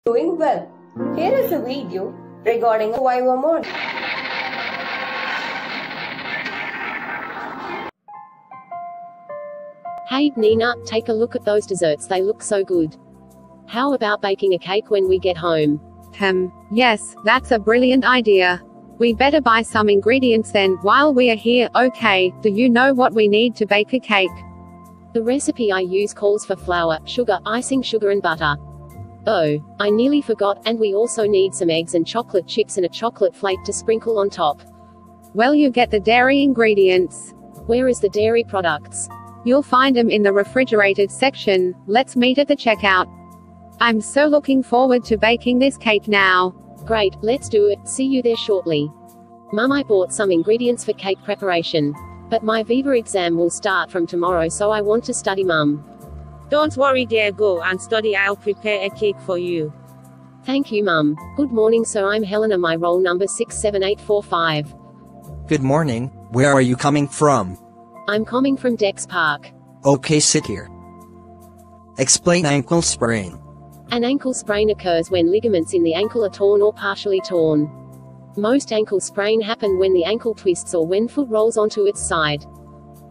Doing well. Here is a video regarding a Viva mod. Hey, Nina, take a look at those desserts, they look so good. How about baking a cake when we get home? Yes, that's a brilliant idea. We better buy some ingredients then, while we are here. Okay, do you know what we need to bake a cake? The recipe I use calls for flour, sugar, icing sugar and butter. Oh, I nearly forgot, and we also need some eggs and chocolate chips and a chocolate flake to sprinkle on top. Well, you get the dairy ingredients. Where is the dairy products? You'll find them in the refrigerated section. Let's meet at the checkout. I'm so looking forward to baking this cake now. Great, let's do it, see you there shortly. Mum, I bought some ingredients for cake preparation. But my Viva exam will start from tomorrow, so I want to study, Mum. Don't worry dear, go and study, I'll prepare a cake for you. Thank you, Mum. Good morning sir, I'm Helena, my roll number 67845. Good morning, where are you coming from? I'm coming from Dex Park. Okay, sit here. Explain ankle sprain. An ankle sprain occurs when ligaments in the ankle are torn or partially torn. Most ankle sprain happen when the ankle twists or when foot rolls onto its side.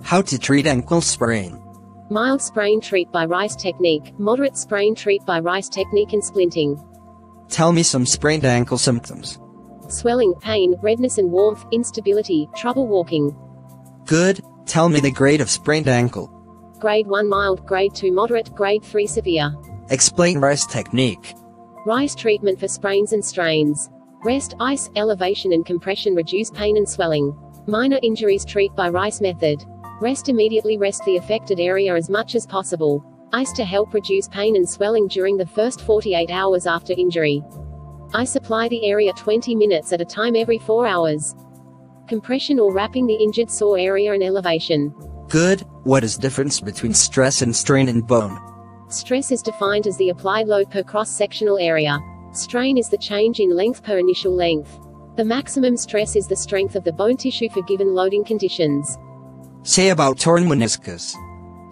How to treat ankle sprain? Mild sprain, treat by Rice technique. Moderate sprain, treat by Rice technique and splinting. Tell me some sprained ankle symptoms. Swelling, pain, redness and warmth, instability, trouble walking. Good, tell me the grade of sprained ankle. Grade 1 mild, Grade 2 moderate, Grade 3 severe. Explain Rice technique. Rice treatment for sprains and strains. Rest, ice, elevation and compression reduce pain and swelling. Minor injuries, treat by Rice method. Rest immediately, rest the affected area as much as possible. Ice to help reduce pain and swelling during the first 48 hours after injury. Ice apply the area 20 minutes at a time every 4 hours. Compression or wrapping the injured sore area and elevation. Good, what is difference between stress and strain in bone? Stress is defined as the applied load per cross-sectional area. Strain is the change in length per initial length. The maximum stress is the strength of the bone tissue for given loading conditions. Say about torn meniscus.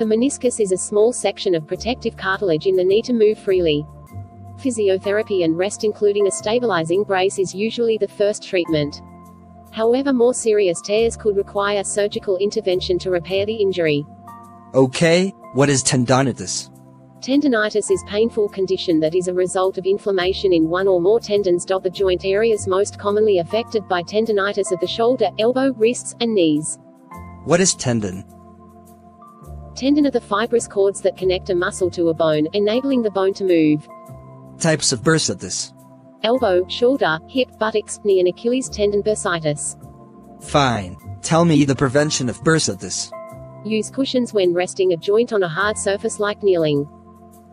The meniscus is a small section of protective cartilage in the knee to move freely. Physiotherapy and rest, including a stabilizing brace, is usually the first treatment. However, more serious tears could require surgical intervention to repair the injury. Okay, what is tendonitis? Tendonitis is a painful condition that is a result of inflammation in one or more tendons. The joint areas most commonly affected by tendonitis are the shoulder, elbow, wrists, and knees. What is tendon? Tendon are the fibrous cords that connect a muscle to a bone, enabling the bone to move. Types of bursitis. Elbow, shoulder, hip, buttocks, knee and Achilles tendon bursitis. Fine. Tell me the prevention of bursitis. Use cushions when resting a joint on a hard surface like kneeling.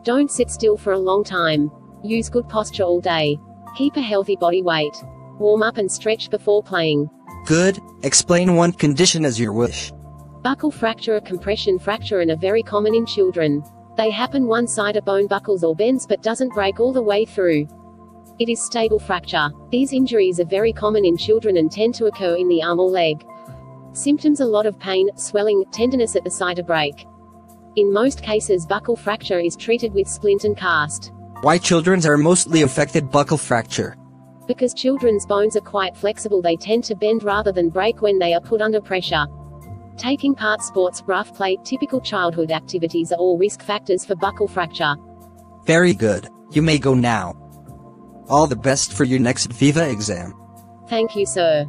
Don't sit still for a long time. Use good posture all day. Keep a healthy body weight. Warm up and stretch before playing. Good, explain one condition as your wish. Buckle fracture, a compression fracture, and are very common in children. They happen one side a bone buckles or bends but doesn't break all the way through. It is stable fracture. These injuries are very common in children and tend to occur in the arm or leg. Symptoms: a lot of pain, swelling, tenderness at the site of break. In most cases, buckle fracture is treated with splint and cast. Why children are mostly affected buckle fracture? Because children's bones are quite flexible, they tend to bend rather than break when they are put under pressure. Taking part sports, rough play, typical childhood activities are all risk factors for buckle fracture. Very good, you may go now. All the best for your next Viva exam. Thank you, sir.